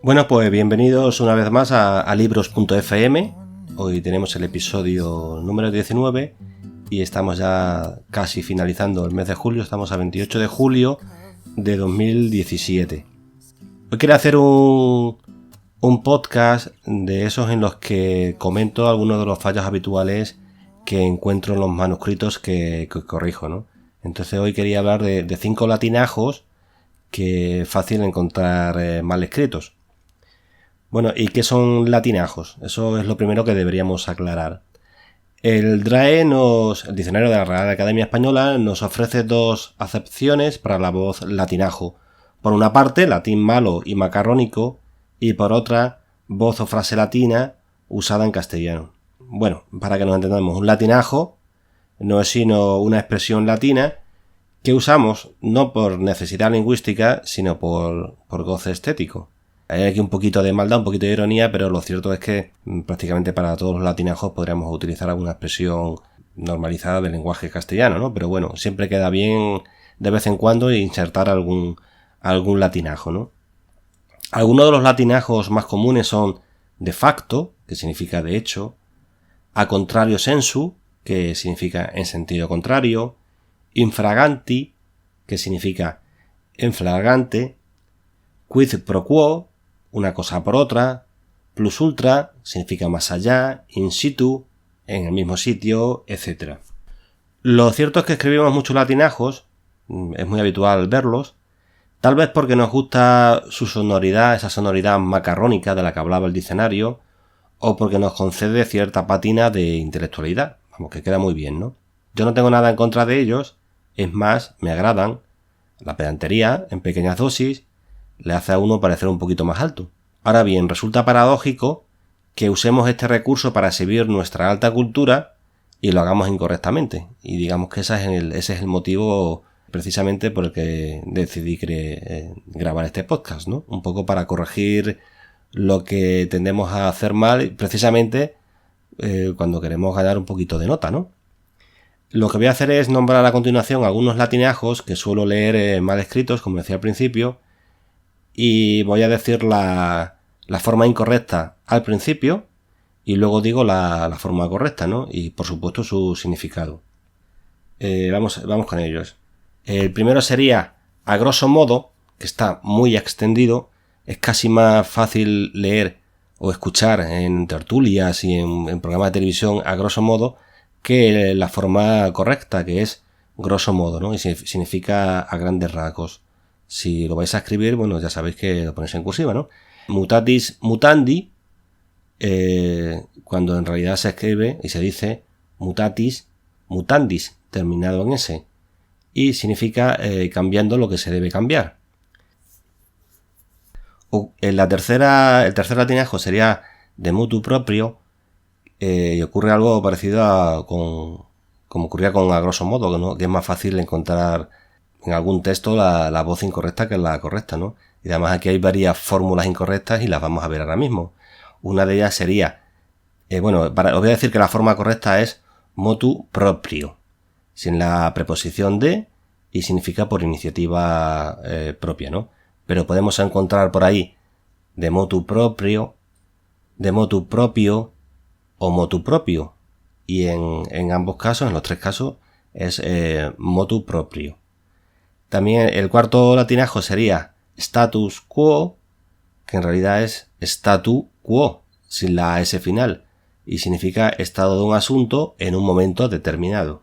Bueno, pues bienvenidos una vez más a libros.fm. Hoy tenemos el episodio número 19 y estamos ya casi finalizando el mes de julio. Estamos a 28 de julio de 2017. Hoy quiero hacer un podcast de esos en los que comento algunos de los fallos habituales que encuentro en los manuscritos que corrijo, ¿no? Entonces hoy quería hablar de 5 latinajos que es fácil encontrar mal escritos. Bueno, ¿y qué son latinajos? Eso es lo primero que deberíamos aclarar. El DRAE, el Diccionario de la Real Academia Española, nos ofrece dos acepciones para la voz latinajo. Por una parte, latín malo y macarrónico, y por otra, voz o frase latina usada en castellano. Bueno, para que nos entendamos, un latinajo no es sino una expresión latina que usamos no por necesidad lingüística, sino por goce estético. Hay aquí un poquito de maldad, un poquito de ironía, pero lo cierto es que prácticamente para todos los latinajos podríamos utilizar alguna expresión normalizada del lenguaje castellano, ¿no? Pero bueno, siempre queda bien de vez en cuando insertar algún latinajo, ¿no? Algunos de los latinajos más comunes son de facto, que significa de hecho, a contrario sensu, que significa en sentido contrario, infraganti, que significa en flagrante, quid pro quo, una cosa por otra, plus ultra, significa más allá, in situ, en el mismo sitio, etc. Lo cierto es que escribimos muchos latinajos, es muy habitual verlos, tal vez porque nos gusta su sonoridad, esa sonoridad macarrónica de la que hablaba el diccionario, o porque nos concede cierta pátina de intelectualidad, vamos, que queda muy bien, ¿no? Yo no tengo nada en contra de ellos, es más, me agradan. La pedantería, en pequeñas dosis, le hace a uno parecer un poquito más alto. Ahora bien, resulta paradójico que usemos este recurso para exhibir nuestra alta cultura y lo hagamos incorrectamente. Y digamos que ese es el motivo precisamente por el que decidí grabar este podcast, ¿no? Un poco para corregir lo que tendemos a hacer mal, precisamente cuando queremos ganar un poquito de nota, ¿no? Lo que voy a hacer es nombrar a continuación algunos latinajos que suelo leer mal escritos, como decía al principio, y voy a decir la forma incorrecta al principio y luego digo la forma correcta, ¿no? Y por supuesto su significado. Vamos con ellos. El primero sería a grosso modo, que está muy extendido, es casi más fácil leer o escuchar en tertulias y en programas de televisión a grosso modo que la forma correcta, que es grosso modo, ¿no? Y significa a grandes rasgos. Si lo vais a escribir, bueno, ya sabéis que lo ponéis en cursiva, ¿no? Mutatis mutandi, cuando en realidad se escribe y se dice mutatis mutandis, terminado en S, y significa cambiando lo que se debe cambiar. El tercer latinajo sería de motu proprio, y ocurre algo parecido como ocurría con a grosso modo, ¿no? Que es más fácil encontrar en algún texto la voz incorrecta que la correcta, ¿no? Y además aquí hay varias fórmulas incorrectas y las vamos a ver ahora mismo. Una de ellas sería, os voy a decir que la forma correcta es motu proprio, sin la preposición de y significa por iniciativa propia, ¿no? Pero podemos encontrar por ahí de motu proprio, de motu propio o motu propio. Y en ambos casos, en los tres casos, es motu proprio. También el cuarto latinajo sería status quo, que en realidad es statu quo, sin la S final, y significa estado de un asunto en un momento determinado.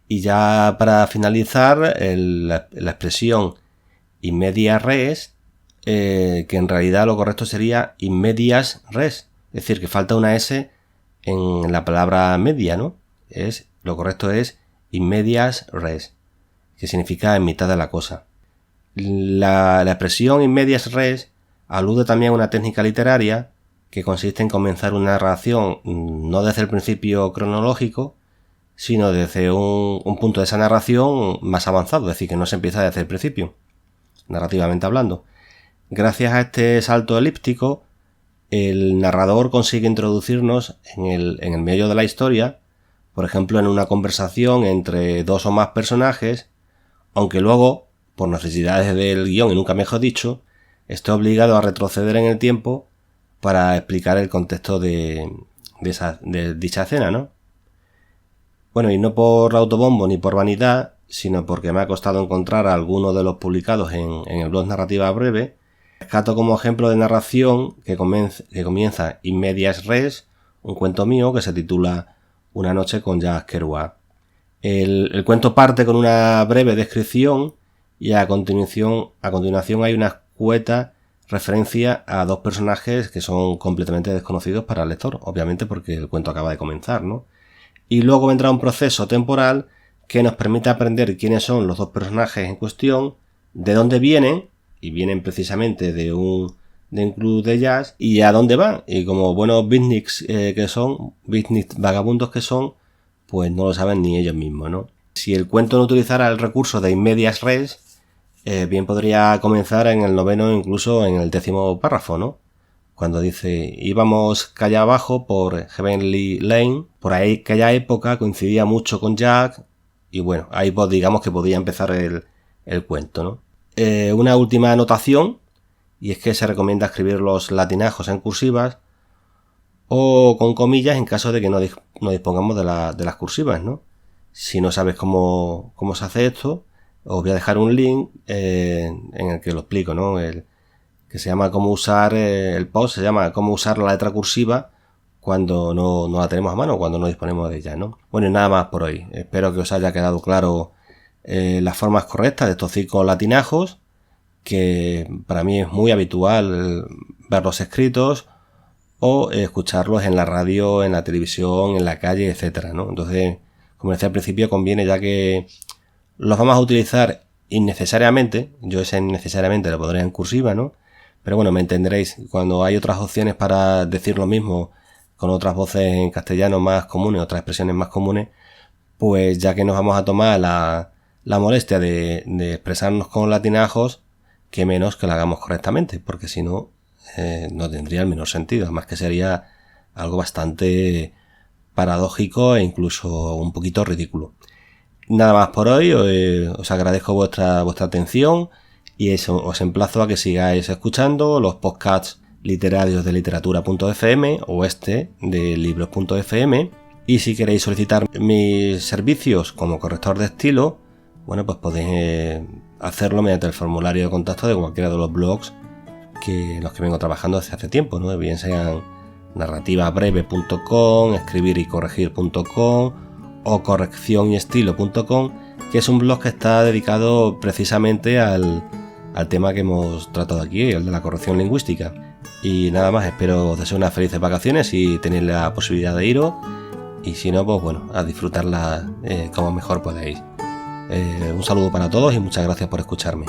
Y ya para finalizar, la expresión in media res, que en realidad lo correcto sería in medias res, es decir, que falta una S en la palabra media, ¿no? Lo correcto es in medias res, que significa en mitad de la cosa. La expresión in medias res alude también a una técnica literaria que consiste en comenzar una narración no desde el principio cronológico, sino desde un punto de esa narración más avanzado, es decir, que no se empieza desde el principio, narrativamente hablando. Gracias a este salto elíptico, el narrador consigue introducirnos en el medio de la historia, por ejemplo en una conversación entre dos o más personajes, aunque luego, por necesidades del guión y nunca mejor dicho, estoy obligado a retroceder en el tiempo para explicar el contexto de dicha escena, ¿no? Bueno, y no por autobombo ni por vanidad, sino porque me ha costado encontrar algunos de los publicados en el blog Narrativa Breve. Rescato como ejemplo de narración que comienza in medias res, un cuento mío que se titula Una noche con Jack Kerouac. El cuento parte con una breve descripción y a continuación hay una escueta referencia a dos personajes que son completamente desconocidos para el lector, obviamente porque el cuento acaba de comenzar, ¿no? Y luego vendrá un proceso temporal que nos permite aprender quiénes son los dos personajes en cuestión, de dónde vienen, y vienen precisamente de un club de jazz, y a dónde van. Y como buenos beatniks beatnik vagabundos que son, pues no lo saben ni ellos mismos, ¿no? Si el cuento no utilizara el recurso de in medias res, bien podría comenzar en el 9º o incluso en el 10º párrafo, ¿no? Cuando dice, íbamos calle abajo por Heavenly Lane, por ahí aquella época coincidía mucho con Jack, y bueno, ahí pues digamos que podía empezar el cuento, ¿no? Una última anotación, y es que se recomienda escribir los latinajos en cursivas o con comillas en caso de que no dispongamos de las cursivas, ¿no? Si no sabes cómo se hace esto, os voy a dejar un link en el que lo explico, ¿no? Que se llama cómo usar, el post se llama cómo usar la letra cursiva cuando no la tenemos a mano, cuando no disponemos de ella, ¿no? Bueno, y nada más por hoy. Espero que os haya quedado claro las formas correctas de estos 5 latinajos, que para mí es muy habitual verlos escritos o escucharlos en la radio, en la televisión, en la calle, etcétera, ¿no? Entonces, como decía al principio, conviene, ya que los vamos a utilizar innecesariamente, yo ese innecesariamente lo pondré en cursiva, ¿no? Pero bueno, me entenderéis, cuando hay otras opciones para decir lo mismo con otras voces en castellano más comunes, otras expresiones más comunes, pues ya que nos vamos a tomar la molestia de expresarnos con latinajos, que menos que lo hagamos correctamente, porque si no, no tendría el menor sentido, además que sería algo bastante paradójico e incluso un poquito ridículo. Nada más por hoy, os agradezco vuestra atención y eso, os emplazo a que sigáis escuchando los podcasts literarios de literatura.fm o de libros.fm, y si queréis solicitar mis servicios como corrector de estilo, bueno, pues podéis hacerlo mediante el formulario de contacto de cualquiera de los blogs en los que vengo trabajando desde hace tiempo, ¿no? Bien sean narrativabreve.com, escribirycorregir.com o correccionyestilo.com, que es un blog que está dedicado precisamente al tema que hemos tratado aquí, el de la corrección lingüística. Y nada más, espero os deseo unas felices vacaciones si tenéis la posibilidad de iros, y si no, pues bueno, a disfrutarla como mejor podéis. Un saludo para todos y muchas gracias por escucharme.